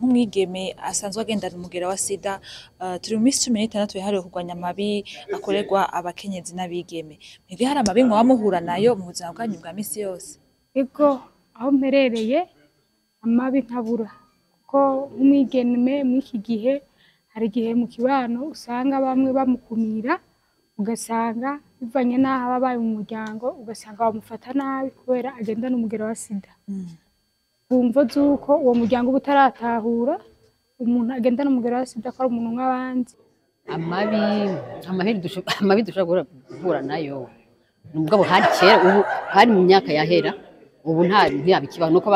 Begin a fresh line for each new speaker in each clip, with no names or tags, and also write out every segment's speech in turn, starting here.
nk'umwigeme asanzwe agendana umugera wa sida turi mu minsi 16 yahariwe kurwanya amabi akorerwa abakenyezi n'abigeme. Mwebwe hari amabi mwoba muhura nayo mu buzima bwanyu bwa misi yose?
Ego aho mperereye amabi ntabura kuko nk'umwigeme mw'iki gihe hari igihe mu kibano usanga bamwe bamukumira ugasanga bivanye n'aho ababaye mu muryango ugasanga bamufata nabi kubera agendana umugera wa sida. Kumva zuko uwo muryango uba utaratahura umuntu agendana umugera wa sida ko ari umuntu nk'abandi.
Amabi dushobora guhura nayo nubwo hari kera, ubu hari mu myaka yahera, ubu ntiyabikibaho nuko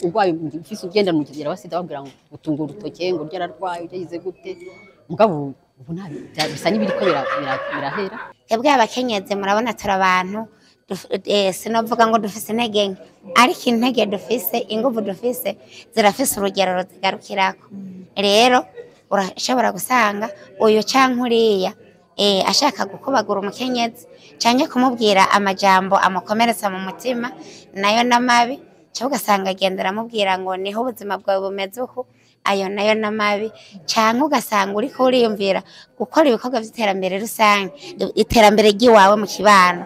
urwaye ufise ugendana umugera wa sida babwira ngo utunga urutoke ngo urya ararwaye ugize gute, mugabo ubu bisa n'ibiriko birahera.
Twebwe abakenyezi murabona turi abantu sinovuga ngo dufise intege nke, ariko intege dufise, inguvu dufise zirafise urugero ruzigarukirako. Rero urashobora gusanga uyu canke uriya ashaka gukubagura umukenyezi canke kumubwira amajambo amukomeretsa mu mutima, nayo n'amabi. Cyo ugasanga agendera amubwira ngo niho ubuzima bwawe bumeze uku, ayo nayo n'amabi. Canke ugasanga uriko uriyumvira gukora ibikorwa vy'iterambere rusange, iterambere ry'iwawe mu kibano,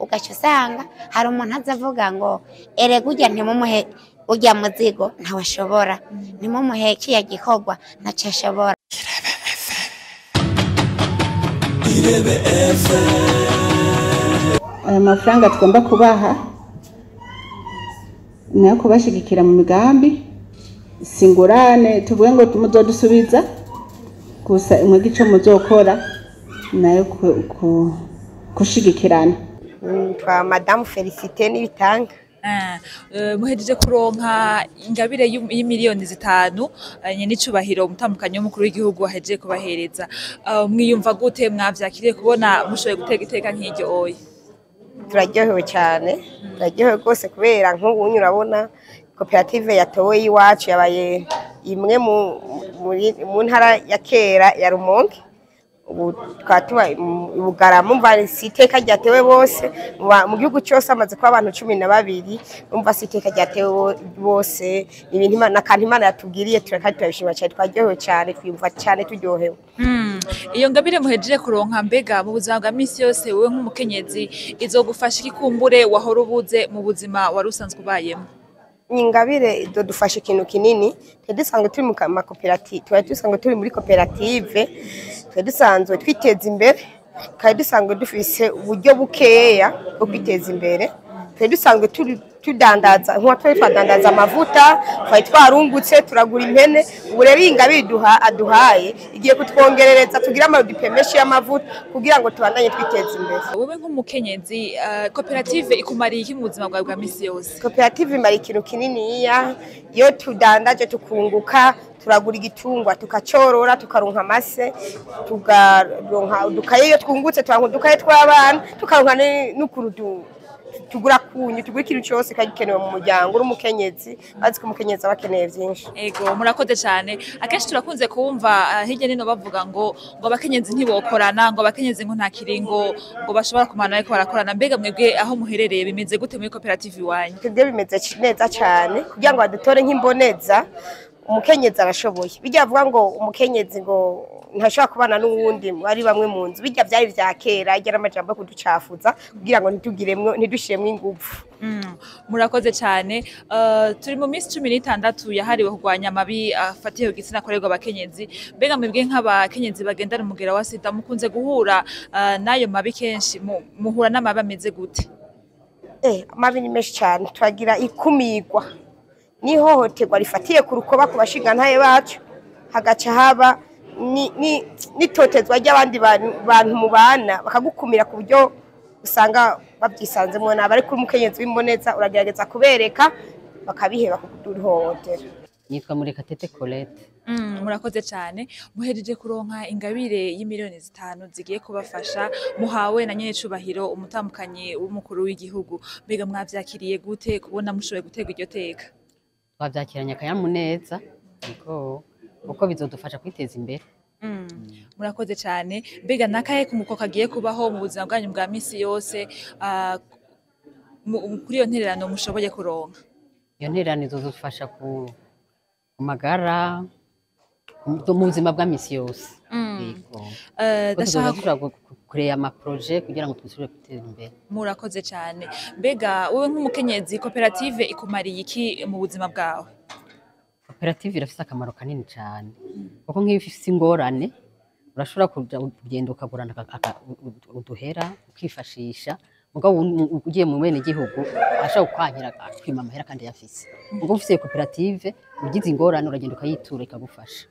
ugaca usanga hari umuntu azavuga ngo erega urya ntimumuhe urya muzigo ntawashobora, ntimumuhe kiya gikorwa ntaco ashobora.
Aya mafaranga tugomba kubaha nayo kubashigikira mu migambi, singurane tuvuge ngo muzodusubiza, gusa imwe ico muzokora nayo kushigikirana.
Twa Madame Felicité Nibitanga.
Muhejeje kuronka ingabire y'imiliyoni 5 nyenicubahiro umutambukanyi w'umukuru w'igihugu wahejeje kubahereza. Mwiyumva gute, mwavyakiriye kubona mushoboye gutega iteka nk'iryo oya?
Turaryohewe cyane, turaryohewe rwose kubera nk'ubu urabona koperative yatowe iwacu yabaye imwe mu ntara ya kera ya Rumonge. Ubu twatuba Bugarama, umva siteka ryatewe bose mu gihugu cyose amaze kuba abantu 12, umva siteka ryatewe bose. Ibintu Imana kandi Imana yatubwiriye turabishima cyane, twaryohewe cyane, twiyumva cyane turyohewe.
Iyo ngabire muhejeje kuronka, mbega mu buzima bwa misi yose wewe nk'umukenyezi izogufasha ikikumbure wahora ubuze mu buzima wari usanzwe ubayemo?
Ingabire idodufasha ikintu kinini. Dusanzwe turi mu makoperative, dusanzwe turi muri koperative, dusanzwe twiteza imbere, kandi dusanzwe dufise uburyo bukeya bwo kwiteza imbere. Dusanzwe tudandaza twadandaza amavuta, twarungutse turagura impene. Ubu rero ingabire aduhaye igiye kutwongerereza tugira amadipe menshi y'amavuta kugira ngo tubandanye twiteza imbere.
Wowe nk'umukenyezi, koperative ikumariye iki mu buzima bwawe bwa misi yose?
Koperative imara ikintu kininiya. Iyo tudandaje tukunguka, turagura igitungwa tukacorora tukaronka amase, tukaronka udukaye. Iyo twungutse turonka udukaye tw'abana, tukaronka n'ukurudu tugura kunyu, tugura ikintu cyose kagikenewe mu muryango. Uri umukenyezi bazi ko umukenyezi abakeneye byinshi.
Ego murakoze cyane. Akenshi turakunze kumva hirya nino bavuga ngo abakenyezi ntibokorana, ngo abakenyezi ngo nta kiringo ngo bashobora kumana ariko barakorana. Mbega mwebwe aho muherereye bimeze gute muri koperative iwanyu?
Twebwe bimeze neza cyane, kugira ngo adutore nk'imboneza. Umukenyezi arashoboye. Bijya avuga ngo umukenyezi ngo ntashobora kubana n'uwundi bari bamwe mu nzu, bijya byari vya kera, igira amajambo yo kuducafuza kugira ngo ntidushiremwe ingufu.
Murakoze cyane. Turi mu minsi 16 yahariwe kurwanya amabi afatiye ku gitsina akorerwa abakenyezi. Mbega mwebwe nk'abakenyezi bagendana umugera wa sida mukunze guhura nayo mabi kenshi, muhura n'amabi ameze gute?
Amabi ni menshi cyane. Twagira ikumirwa n'ihohoterwa rifatiye ku rukoba ku bashingantahe bacu, hagaca haba n'itotezwa ry'abandi bantu mubana, bakagukumira ku buryo usanga babyisanzemo nabi. Ariko umukenyezi w'imboneza uragerageza kubereka bakabiheba kuduhohotera.
Nitwa Murekatete Colette.
Murakoze cyane. Muhejeje kuronka ingabire y'imiliyoni 5 zigiye kubafasha, muhawe na nyenicubahiro umutambukanyi w'umukuru w'igihugu. Mbega mwavyakiriye gute kubona mushoboye gutega iryo teka?
Twavyakiranye akanyamuneza kuko bizodufasha kwiteza imbere.
Murakoze cyane. Mbega nakahe kumuko kagiye kubaho mu buzima bwanyu bwa misi yose kuri iyo ntererano mushoboye kuronka?
Iyo ntererano izodufasha amagara mu buzima bwa misi yose. Yego.
ndashaka
Kureya amaproje kugira ngo twishobore gutera imbere.
murakoze cyane mbega wowe nk'umukenyezi koperative ikumariye iki mu buzima bwawe?
Koperative irafise akamaro kanini cyane kuko nk'iyo ufise ingorane urashobora kugenda ukagurana uduhera ukifashisha mugabo ugiye mu bene gihugu ashaka kwankira kwima amahera kandi yafise ubwo ufise koperative ugize ingorane uragenda ukayitura ikagufasha.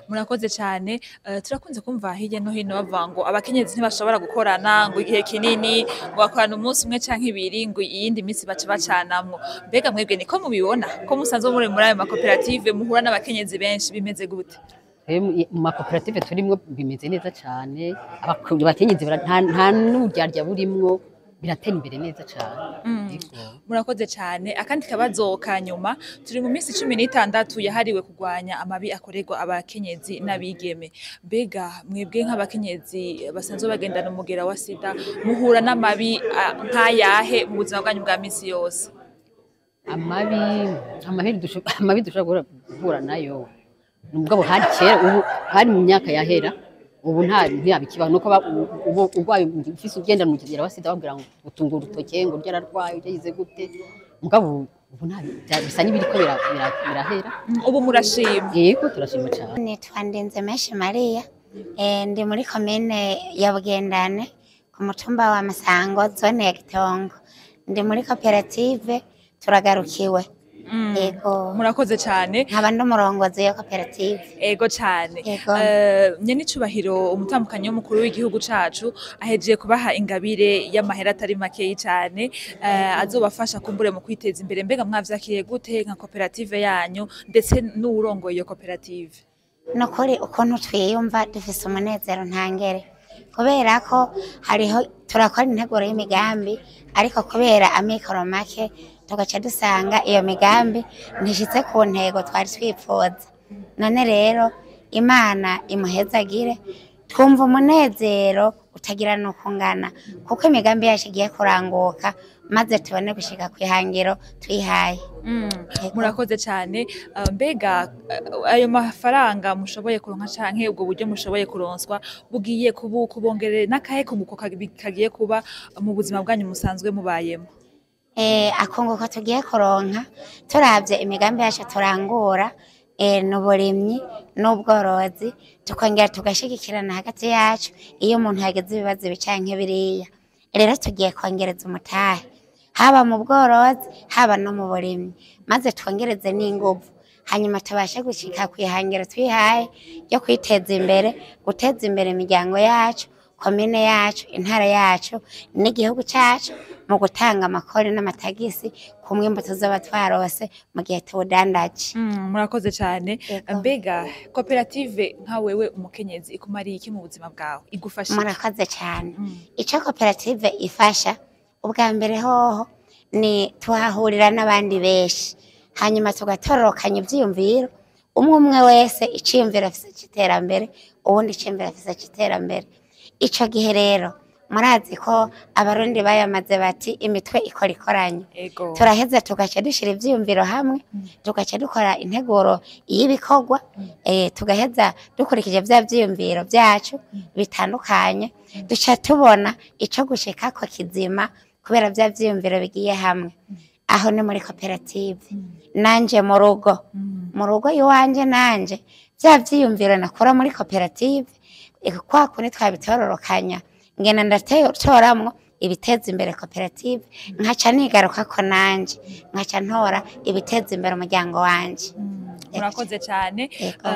Murakoze cyane turakunze kumva hirya no hino bavuga ngo abakenyezi ntibashobora gukorana ngo igihe kinini ngo bakorana umunsi umwe canke ibiri ngo iyindi minsi baca bacanamwo. Mbega mwebwe niko mubibona ko musanzwe muri ayo makoperative muhura n'abakenyezi benshi bimeze gute?
Mu makoperative turimwo bimeze neza cyane abakenyezi nta n'uryarya burimwo biratera imbere neza cyane.
Murakoze cyane. Akandi kabazo ka nyuma turi mu minsi 16 yahariwe kurwanya amabi akorerwa abakenyezi n'abigeme. Mbega mwebwe nk'abakenyezi basanzwe bagendana umugera wa sida muhura n'amabi nk'ayahe mu buzima bwanyu bwa minsi yose?
Amabi dushobora guhura nayo nubwo hari kera ubu hari mu myaka yahera ubu ntiyabikibaho nuko urwaye ufise ugenda mu kigera wasida babwira ngo utunga urutoke ngo ryararwaye ugeze gute mugabo ubu bisa n'ibiriko birahera.
Ubu murashima?
Yego turashima cyane.
Nitwa Ndenzemeshe Maria ndi muri komine ya Bugendane ku mutumba wa Masango zone ya Gitongo ndi muri koperative turagarukiwe. Ego.
Murakoze cyane.
Nkaba ndumurongozi ya koperative.
Ego cyane. Nyene icubahiro umutambukanyi w'umukuru w'igihugu cacu ahejeje kubaha ingabire y'amahera atari makeyi cyane azobafasha kumbure mu kwiteza imbere. Mbega mwavyakiriye gute nka koperative yanyu ndetse n'urongoye iyo koperative?
Nokuri ukuntu twiyumva dufise umunezero ntangere kubera ko hariho turakora integuro y'imigambi ariko kubera amikoro make tugaca dusanga iyo migambi ntishitse ku ntego twari twipfuza. None rero Imana imuhezagire twumva umunezero utagira n'ukungana kuko imigambi yacu igiye kuranguka maze tubone gushika kwihangiro twihaye.
Murakoze cyane. Mbega ayo mafaranga mushoboye kuronka canke ubwo buryo mushoboye kuronswa bugiye kubongerera n'akahe kunguko kagiye kuba mu buzima bwanyu musanzwe mubayemo?
Akunguko tugiye kuronka turavye imigambi yacu turangura n'uburimyi n'ubworozi tukongera tugashigikirana hagati yacu iyo umuntu yageze ibibazo bicanke biriya. Rero tugiye kongereza umutahe haba mu bworozi haba no mu burimyi maze twongereze n'inguvu hanyuma tubashe gushika kwihangira twihaye yo kwiteza imbere guteza imbere imiryango yacu komine yacu intara yacu n'igihugu cacu mu gutanga amakori n'amatagisi ku mwimbo tuzoba twarose mu gihe tuwudandaje.
Murakoze cyane. Mbega koperative nka wewe umukenyezi ikumariye iki mu buzima bwawe igufasha?
Murakoze cyane. Ico koperative ifasha ubwa mbere hoho ni tuhahurira n'abandi benshi hanyuma tugatororokanya ivyiyumviro umwe wese iciyumviro afise c'iterambere uwundi iciyumviro afise c'iterambere. Ico gihe rero murazi ko abarundi bayamaze bati imitwe ikora ikoranye. Turaheza tugaca dushira ivyiyumviro hamwe tugaca dukora integuro y'ibikorwa tugaheza dukurikije vya vyiyumviro vyacu bitandukanye duca tubona ico gushikako kizima kubera vya vyiyumviro bigiye hamwe. Aho ni muri koperative. Nanje mu rugo iwanje nanje vya vyiyumviro nakora muri koperative kwa kuni twabitororokanya ngena ndatoramwo ibiteza imbere koperative nkaca nigaruka ko nanje nkaca ntora ibiteza imbere umuryango wanje.
Murakoze cyane.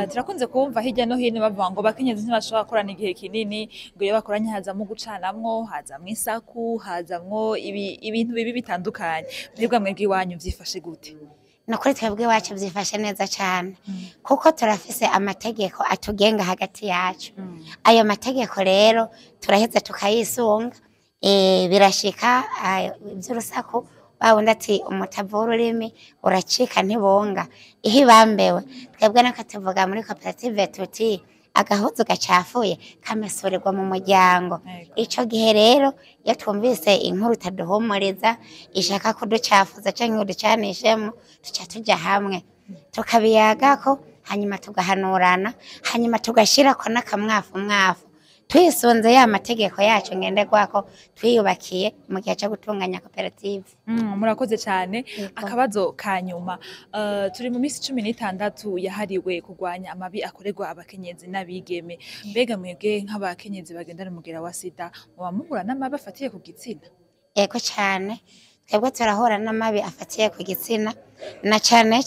Turakunze kumva hirya no hino bavuga ngo bakenyezi ntibashobora gukorana igihe kinini ngo iyo bakoranye hazamwo gucanamwo hazamwo isaku hazamwo ibintu bibi bitandukanye. Mbega mwebwe iwanyu vyifashe gute?
Nokuri twebwe iwacu vyifashe neza cyane kuko turafise amategeko atugenga hagati yacu. Ayo mategeko rero turaheza tukayisunga birashika ivy'urusaku bawundi ati umutavu w'ururimi uracika ntibonga ihe bambewe. Twebwe nako tuvuga muri koperative tuti agahuzu gacafuye kamesurerwa mu muryango. Ico gihe rero iyo twumvise inkuru itaduhumuriza ishaka kuducafuza canke uducanishemo tuca tuja hamwe tukabiyagako hanyuma tugahanurana hanyuma tugashirako n'akamwafu twisunze ya mategeko yacu ngenderwako twiyubakiye mu gihe cyo gutunganya koperative.
Murakoze cyane. Akabazo ka nyuma, turi mu minsi 16 yahariwe kurwanya amabi akorerwa abakenyezi n'abigeme. Mbega mwebwe nk'abakenyezi bagendana umugera wa sida muba muhura n'amabi afatiye ku gitsina?
Ego cyane, twebwe turahura n'amabi afatiye ku gitsina, na cyane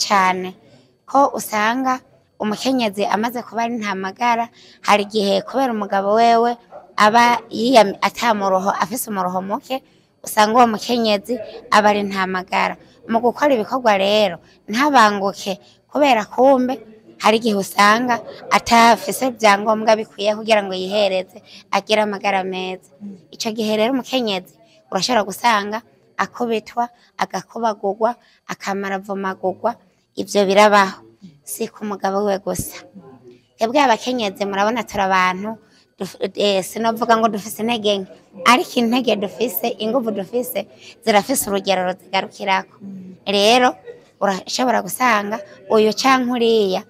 ko usanga umukenyezi amaze kuba ari ntamagara, hari igihe kubera umugabo wewe aba atamuroho afise umuroho muke, usanga uwo mukenyezi aba ari ntamagara. Mu gukora ibikorwa rero ntabanguke, kubera kumbe hari igihe usanga atafise ibyangombwa bikwiye kugira ngo yihereze agire amagara meza. Ico gihe rero umukenyezi urashobora gusanga akubitwa, agakubagurwa, akamarabomagurwa. Ivyo birabaho, si ku mugabo we gusa. Twebwe abakenyezi murabona turi abantu, sinovuga ngo dufise intege nke, ariko intege dufise, inguvu dufise zirafise urugero ruzigarukirako. Rero urashobora gusanga uyu canke uriya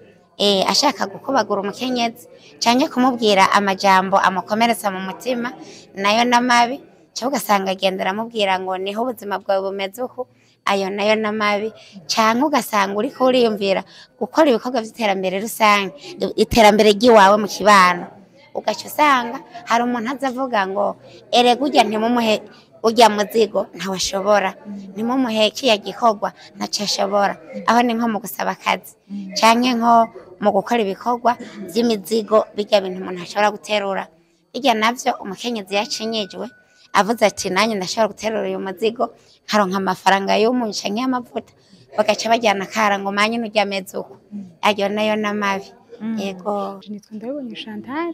ashaka gukubagura umukenyezi canke kumubwira amajambo amukomeretsa mu mutima, nayo n'amabi. Cyo ugasanga agendera amubwira ngo niho ubuzima bwawe bumeze uku, ayo nayo n'amabi. Canke ugasanga uriko uriyumvira gukora ibikorwa vy'iterambere rusange, iterambere ry'iwawe mu kibano, ugaca usanga hari umuntu azavuga ngo erega urya ntimumuhe urya muzigo ntawashobora, ntimumuhe kiya gikorwa ntacashobora. Aho ni nko mu gusaba akazi canke nko mu gukora ibikorwa vy'imizigo, birya bintu umuntu ashobora guterura. Birya navyo umukenyezi yacinyijwe avuze ati nanjye ndashobora guterura uyu muzigo nkaronka amafaranga y'umunyu canke y'amavuta, bagaca bajyana kara ngo manye n'urya meze uko. Ayo nayo n'amabi. Yego.
Nitwa Ndabibonye Chantal,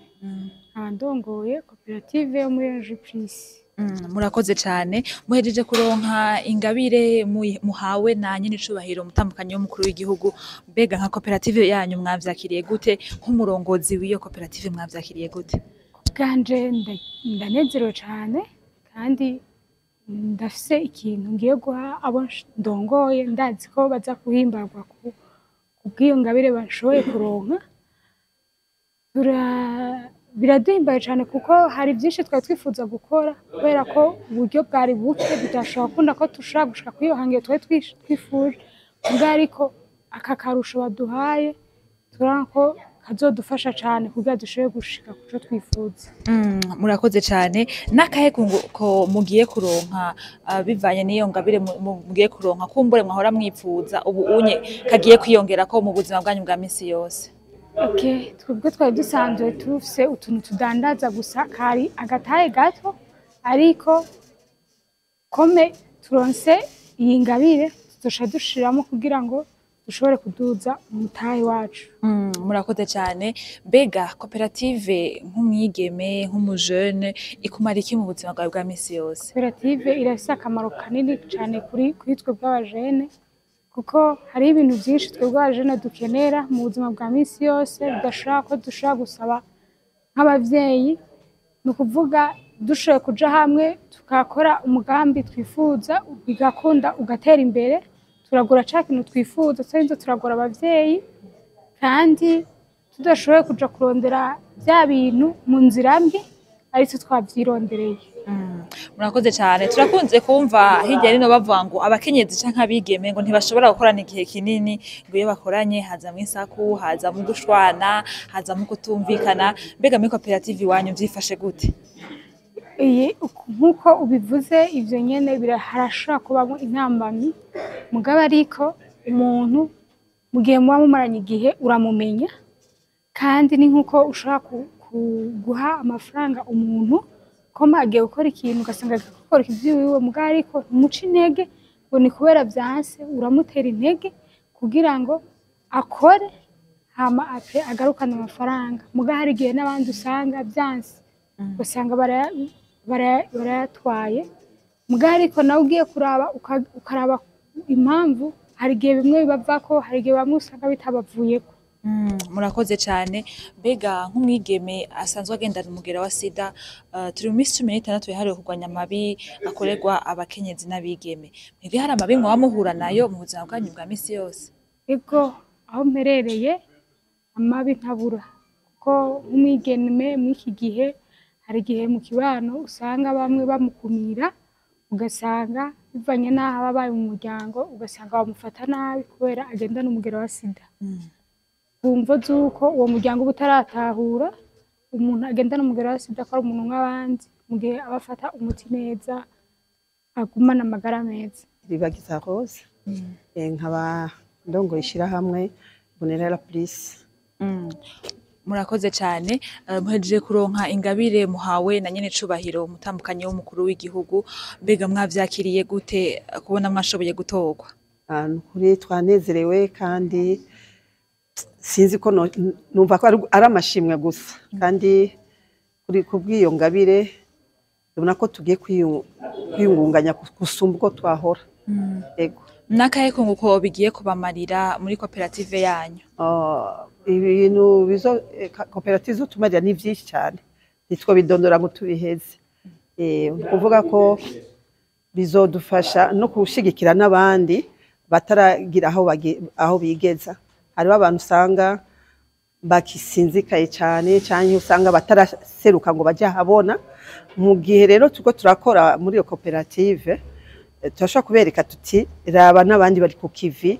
ndongoye koperative yo muri Energy Plus.
Murakoze cyane. Muhejeje kuronka ingabire muhawe na nyine icubahiro umutambukanyi w'umukuru w'igihugu. Mbega nka koperative yanyu mwavyakiriye gute? Nk'umurongozi w'iyo koperative mwavyakiriye gute?
Bwanje ndanezerewe cyane, kandi ndafise ikintu ngiye guha abo ndongoye, ndazi ko baza kuhimbarwa kubw'iyo ngabire bashoboye kuronka. Biraduhimbaye cyane kuko hari byinshi twari twifuza gukora, kubera ko uburyo bwari buke bidashobora kunda ko dushobora gushika kuri iyo hangiro twari twifuje. Ariko aka karusho baduhaye turabona ko kazodufasha cyane kugira dushobore gushika ku cyo twifuza.
Murakoze cyane. N'akahe ko mugiye kuronka bivanye n'iyo ngabire mugiye kuronka, kumbure mwahora mwipfuza ubu unye kagiye kwiyongera ko mu buzima bwanyu bwa misi yose?
Twebwe twari dusanzwe tufise utuntu tudandaza gusa, kari agatahe gato, ariko kome turonse iyi ngabire tuzoca dushiramo kugira ngo dushobore kuduza umutahe wacu.
Murakoze cyane. Mbega koperative nk'umwigeme, nk'umujene ikumara iki mu buzima bwawe bwa misi yose?
Koperative irafise akamaro kanini cyane kuri twe bw'abajene, kuko hari ibintu byinshi twebwe abajene dukenera mu buzima bwa misi yose bidashobora ko dushobora gusaba nk'abavyeyi. Ni ukuvuga dushoboye kuja hamwe tukakora umugambi twifuza bigakunda ugatera imbere, turagura ca kintu twifuza, twarinze turagura abavyeyi, kandi tudashoboye kuja kurondera bya bintu mu nzira mbi, ariko twavyirondereye.
Murakoze cyane. Turakunze kumva hirya rino bavuga ngo abakenyezi canke abigeme ngo ntibashobora gukorana igihe kinini, ngo iyo bakoranye hazamwo isaku, hazamwo gushwana, hazamwo kutumvikana. Mbega muri koperative iwanyu vyifashe gute?
Nk'uko ubivuze ivyo nyene harashobora kubamo intambamyi, mugabo ariko umuntu mu gihe muba mumaranye igihe uramumenya, kandi ni nk'uko ushobora guha amafaranga umuntu ko agiye gukora ikintu ugasanga gukora ivy'iwiwe, mugabo ariko umuca intege ngo ni kubera vyanse, uramutera intege kugira ngo akore hama agarukane amafaranga. Mugabo hari igihe n'abandi usanga vyanse, usanga barayatwaye, mugabo ariko nawe ugiye kuraba ukaraba impamvu, hari igihe bimwe bibavako, hari igihe bamwe usanga bitabavuyeko.
Murakoze cyane. Mbega nk'umwigeme asanzwe agendana umugera wa sida, turi mu minsi 16 yahariwe kurwanya amabi akorerwa abakenyezi n'abigeme. Mbega hari amabi mwaba muhura nayo mu buzima bwanyu bwa misi yose?
Ego, aho mperereye amabi ntabura kuko nk'umwigeme mw'iki gihe hari igihe mu kibano usanga bamwe bamukumira ugasanga bivanye n'aho aba abaye mu muryango ugasanga bamufata nabi kubera agendana umugera wa sida kumva z'uko uwo muryango uba utaratahura umuntu agendana umugera wa sida ko ari umuntu nk'abandi mu gihe aba afata umuti neza agumana amagara meza.
Ribagiza Rose nkaba ndongoye ishyirahamwe Bonera Police.
Murakoze cyane muhejeje kuronka ingabire muhawe na nyene cubahiro umutambukanyi w'umukuru w'igihugu mbega mwavyakiriye gute kubona mwashoboye gutorwa?
Kuri twanezerewe kandi sinzi ko numva ko ari amashimwe gusa kandi kuri kubw'iyo ngabire ubona ko tugiye kwiyungunganya gusumba uko twahora. Ego
nakahe kunguko bigiye kubamarira muri koperative yanyu?
Ibintu bizo koperative zotumarira ni byinshi cyane nitwo bidondora ngo tubiheze. Kuvuga ko bizodufasha no kushigikira n'abandi bataragira aho bigeza. Hariho abantu usanga bakisinzikaye cyane cyane usanga bataraseruka ngo bajye ahabona. Mu gihe rero tuko turakora muri iyo koperative turashobora kubereka tuti raba n'abandi bari ku kivi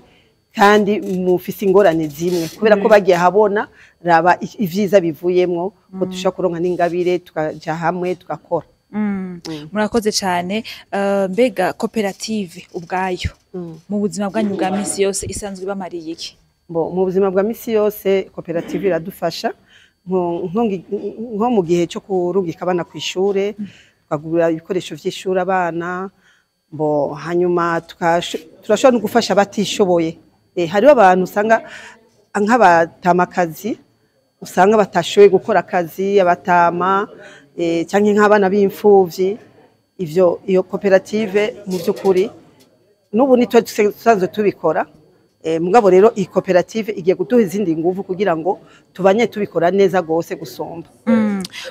kandi mufise ingorane zimwe kubera ko bagiye habona raba ivyiza bivuyemwo ko dushobora kuronka n'ingabire tukaja hamwe tugakora.
Murakoze cyane. Mbega koperative ubwayo mu buzima bwanyu bwa misi yose isanzwe bamariye iki?
Mu buzima bwa misi yose koperative iradufasha nko mu gihe cyo kurungika abana ku ishure twagura ibikoresho vy'ishuri abana hanyuma turashobora no gufasha abatishoboye. Hariho abantu usanga nk'abatamakazi usanga batashoboye gukora akazi abatama cyangwa nk'abana b'imfuvyi iyo koperative mu by'ukuri n'ubu nitwe dusanzwe tubikora. Mugabo rero iyi koperative igiye gutuha izindi nguvu kugira ngo tubanye tubikora neza gose gusomba.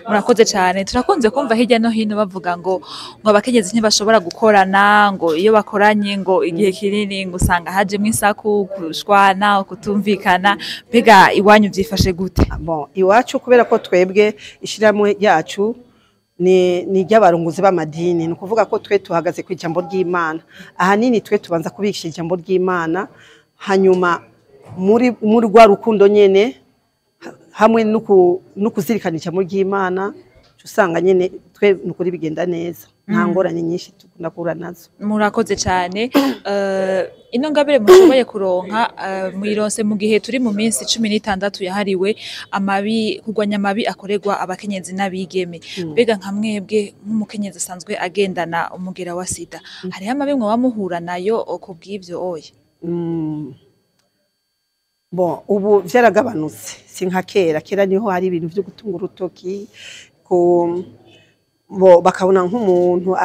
Murakoze cyane. Turakunze kumva hirya no hino bavuga ngo abakenyezi ntibashobora gukorana ngo iyo bakoranye ngo igihe kinini ngo usanga hajemwo isaku kushwana kutumvikana. Mbega iwanyu vyifashe gute?
Iwacu kubera ko twebwe ishiramwe yacu ni ry'abarongozi b'amadini ni ukuvuga ko twe tuhagaze ku ijambo ry'Imana. Ahanini twe tubanza kubikisha ijambo ry'Imana hanyuma muri rwa rukundo nyene hamwe no kuzirikana ijambo ry'Imana usanga nyene twe nukuri bigenda neza nta ngorane nyinshi tukunda kuhura nazo.
Murakoze cyane. Ino ngabire mushoboye kuronka muyironse mu gihe turi mu minsi 16 yahariwe kurwanya amabi akorerwa abakenyezi n'abigeme. Mbega nka mwebwe nk'umukenyezi asanzwe agendana umugera wa sida hariho amabi mwe bamuhura nayo kubw'ivyo oya?
Ubu vyaragabanutse si nka kera niho hari ibintu byo gutunga urutoki bakabona nk'umuntu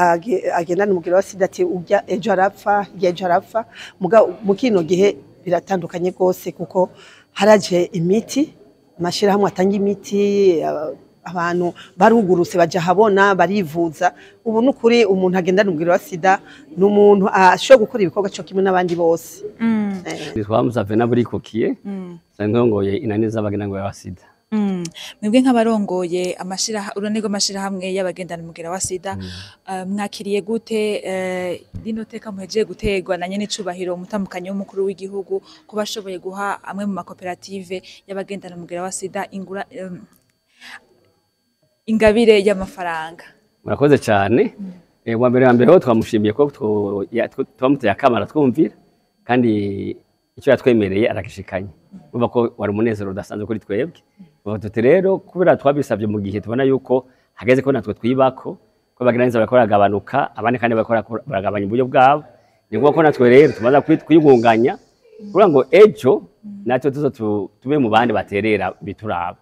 agendana umugera wa sida ati urya ejo arapfa mu kino gihe biratandukanye rwose kuko haraje imiti amashirahamwe atanga imiti abantu barugurutse baja habona barivuza. Ubu nukuri umuntu agendana umugera wa sida n'umuntu ashobora gukora ibikorwa cyo kimwe n'abandi bose.
Twamuzave naburikokiye sangongoye inaniza abagenda ngo ya sida.
Mwebwe nk'abarongoye urunego amashirahamwe y'abagendana umugera wa sida mwakiriye gute rino teka muhejeje gutegwa na nyene cubahiro umutambukanyi w'umukuru w'igihugu ko bashoboye guha amwe mu makoperative y'abagendana umugera wa sida ingabire y'amafaranga?
Murakoze cyane. Wa mbere ho twamushimiye ko twamuteye akamara twumvira kandi icyo yatwemereye arakishikanye. Uvuga ko wari umunezero udasanzwe kuri twebwe. Tuti rero kubera twabisabye mu gihe tubona yuko hageze ko natwe twibako ko bagiranza bakora gabanuka abandi kandi bakora baragabanya uburyo bwabo. Ni ngombwa ko natwe rero tumaza kwiyungunganya kugira ngo ejo natwe tube mu bandi baterera bituraba.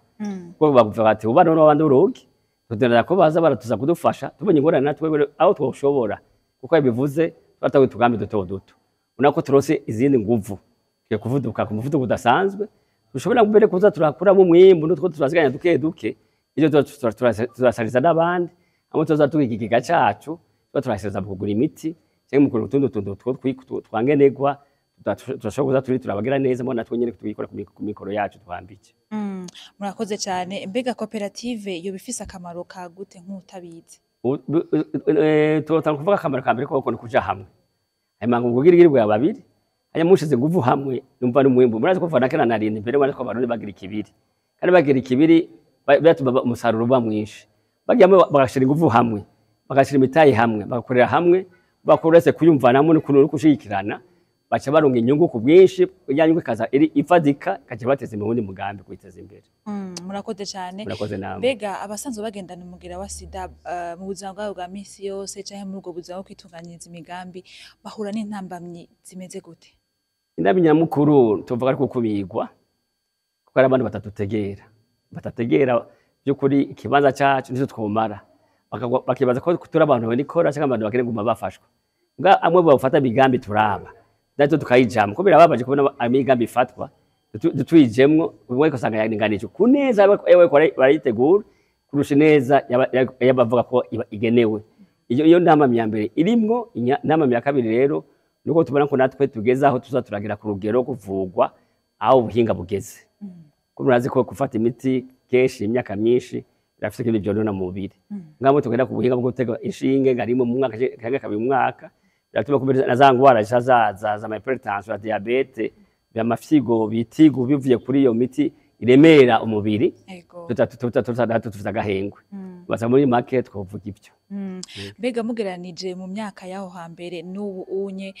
Ko bavuga ati ubana n'abandi urugi tudera ko baza baratuza kudufasha tubonye ingorane natwe aho twoshobora kuko bivuze twatawe tugambi duto unako turose izindi nguvu twe kuvuduka ku muvuduko udasanzwe dushobora mbere kuza turakuramo umwimbu n'utwo turaziganya duke ibyo turasariza n'abandi amo tuza tugikiga cyacu turaseza mu kugura imiti cyangwa mu kurutundo two twangenegwa turashobora kuza turabagira neza mbona natwe nyene tubikora ku mikoro yacu twambike.
Murakoze cyane. Mbega koperative yo bifise akamaro ka gute nk'utabizi?
Tutanga kuvuga akamaro ka mbere ko kuja hamwe. Hanyuma ngo ubugirigiri bwa babiri hanyuma mushize nguvu hamwe numva n'umwimbu murazi ko vana kera narindi mbere murazi ko abarundi bagira ikibiri kandi bagira ikibiri byatuma umusaruro uba mwinshi bagiyamo bagashira inguvu hamwe bagashira imitayi hamwe bagakorera hamwe bakorese kuyumvanamo no kushikirana baca baronga inyungu ku bwinshi yanyungu kaza iri ifadika kaje bateze mu wundi mugambi kwiteza imbere.
Murakoze cyane.
Murakoze namwe.
Mbega abasanzwe bagendana umugera wa sida mu buzima bwabo bwa misi yose canke muri ubwo buzima bwo kwitunganyiriza imigambi bahura n'intambamyi zimeze gute?
Indabi nyamukuru tuvuga ariko kubigwa kuko ari abantu batategera by'ukuri ikibanza cyacu nizo twomara bakibaza ko turi abantu banikora cyangwa abantu bakene guma bafashwa nga amwe bafata bigambi turaba dato tukayijama ko birababaje kubona amigambi ifatwa dutwijemwo ubwo ko sanga yaninganije kuneza yewe ko baritegura kurusha neza yabavuga ko igenewe iyo ndama myambere irimwo ndama ya kabiri rero nuko tubona ko natwe tugezaho tuzaturagira ku rugero kuvugwa aho ubuhinga bugeze ko murazi ko gufata imiti keshi imyaka myinshi birafite ibintu byonona mu mubiri ngamo tugenda ku buhinga bwo gutega inshinge ngarimo mu mwaka kabiri mwaka biratuma kumeza nazangwara zaza za hypertension ya diabete byamafyigo bitigo bivuye kuri iyo miti iremera umubiri tutatuza gahengwe basa muri market twovuga ibyo.
Mbega mugeranije mu myaka yaho hambere n'ubu unye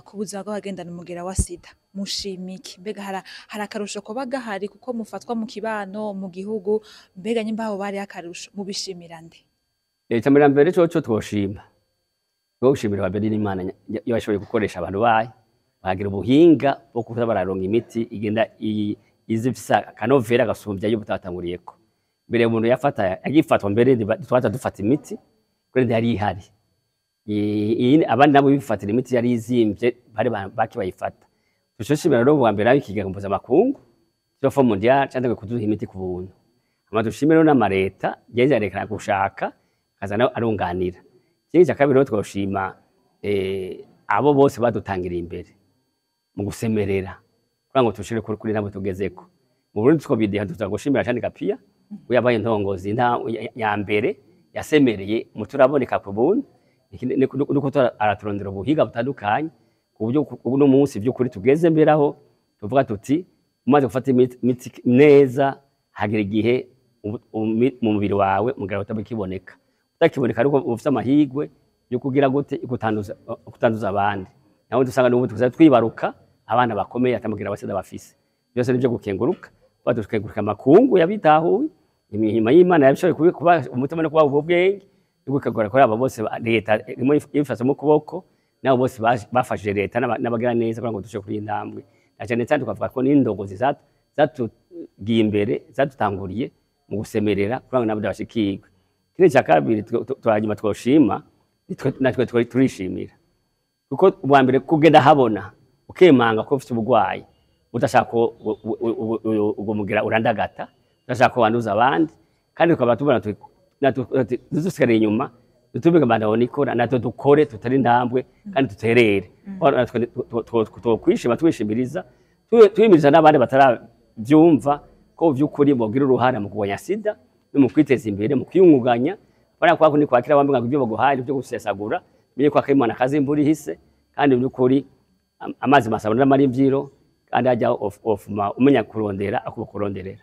ku buzima bw'abagendana umugera wa sida mushimiki mbega hari akarusho ko bagahari kuko mufatwa mu kibano mu gihugu mbega nyimba aho bari akarusho mubishimira nde?
Tamira mbere cyo twoshima bwo gushimira ababiri n'Imana yabashoboye gukoresha abantu bayi bagira ubuhinga bwo kuza bararonga imiti igenda izifisa kanovera gasumbya yo butatanguriyeko mbere umuntu yagifatwa mbere twata dufata imiti kuri yari ihari abandi nabo bifatira imiti yari izimbye bari baki bayifata tushishimira rero bwa mbere ikigango mpuzamakungu cyo fo mondial cyandwe kuduha imiti ku buntu amadushimira n'amareta yenze arekana gushaka kazana arunganira kinyi cyakabiri twoshima abo bose badutangira imbere mu gusemerera kurango tushire kuri nabo tugezeko mu Burundi twobide tuzagushimira cyane kapia uyabaye ndongozi ya mbere yasemereye muturaboneka ku buntu nuko araturondera ubuhiga butandukanye kuburyo uno munsi by'ukuri tugeze mberaho tuvuga tuti umaze gufata imiti neza hagira igihe mu mubiri wawe mugara utabikiboneka utakiboneka ariko ufite amahigwe yo kugira gute kutanduza abandi naho dusanga n'ubu tuza twibaruka abana bakomeye atamugira abasida bafise byose nibyo gukenguruka badukenguruka makungu yabitahuye imihima y'Imana yabishoboye kuba umutima no kuba ubwenge y'ugukagora ko aba bose leta imwe ifashe mu kuboko nabo bose bafashije leta n'abagira neza kugira ngo dushe kuri intambwe cyane cyane tukavuga ko n'indongozi zatugiye imbere zatutanguriye mu gusemerera kugira ngo nabo bashikirwe kine cya kabiri twanyuma twoshima natwe turishimira kuko ubwa mbere kugenda habona ukemanga ko ufite ubugwayi udashaka ubwo mugira urandagata udashaka ko wanduza abandi kandi tukaba tubona dusigara inyuma dutubika abantu nikora natwe dukore tutari ntambwe kandi tuterere twokwishima twishimiriza twimiriza n'abandi batarabyumva ko by'ukuri bogira uruhara mu kugwanya sida no mu kwiteza imbere mu kwiyunguganya bara kwa kundi kwakira bamwe ngo ibyo baguhaye byo gusesagura biye kwa Imana kazimburi hise kandi by'ukuri amazi masabana n'amarimvyiro kandi ajya umenya kurondera akubakuronderera.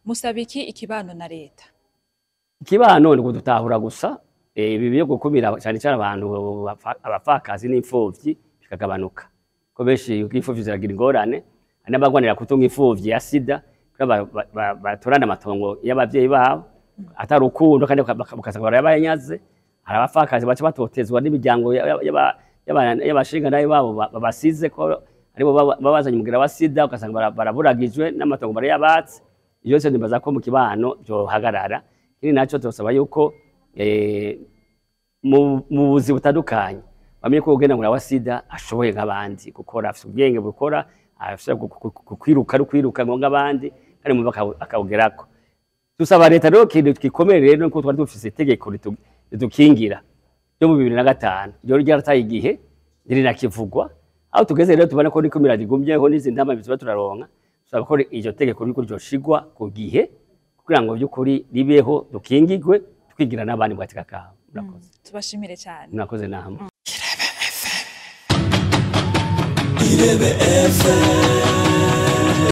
Musabiki ikibano na leta?
Ikibano ni kudutahura gusa ibi byo gukumira cyane cyane abantu abapfakazi n'imfuvyi bikagabanuka ko benshi ukifuvyi ziragira ingorane n'abagwanira kutunga imfuvyi ya sida baturana amatongo y'abavyeyi babo atarukundo kandi bakasagara yabayanyaze arabafakazi baca batotezwa n'imiryango y'abashinga nayo babo babasize ko aribo babazanye umugira wa sida ugasanga baraburagijwe n'amatongo bari yabatse iyo se nimbaza ko mu kibano byo hagarara kiri naco tosaba yuko mu buzi butandukanye bamenye ko ugenda muri wa sida ashoboye nk'abandi gukora afite ubwenge bukora afite kwiruka ngo ngabandi kandi mu akawugerako tusaba leta rero kintu gikomeye rero ko twari dufise itegeko ridukingira ryo mu 2005 ryo ryarataye igihe riri nakivugwa aho tugeze rero tubona ko niko miragumyeho n'izi ndama bizuba turaronka tusaba ko iryo tegeko riko ryoshigwa ku gihe kugira ngo by'ukuri ribeho dukingigwe twigira n'abandi bwatika kaho murakoze
tubashimire cyane
murakoze namwe
Irebe FM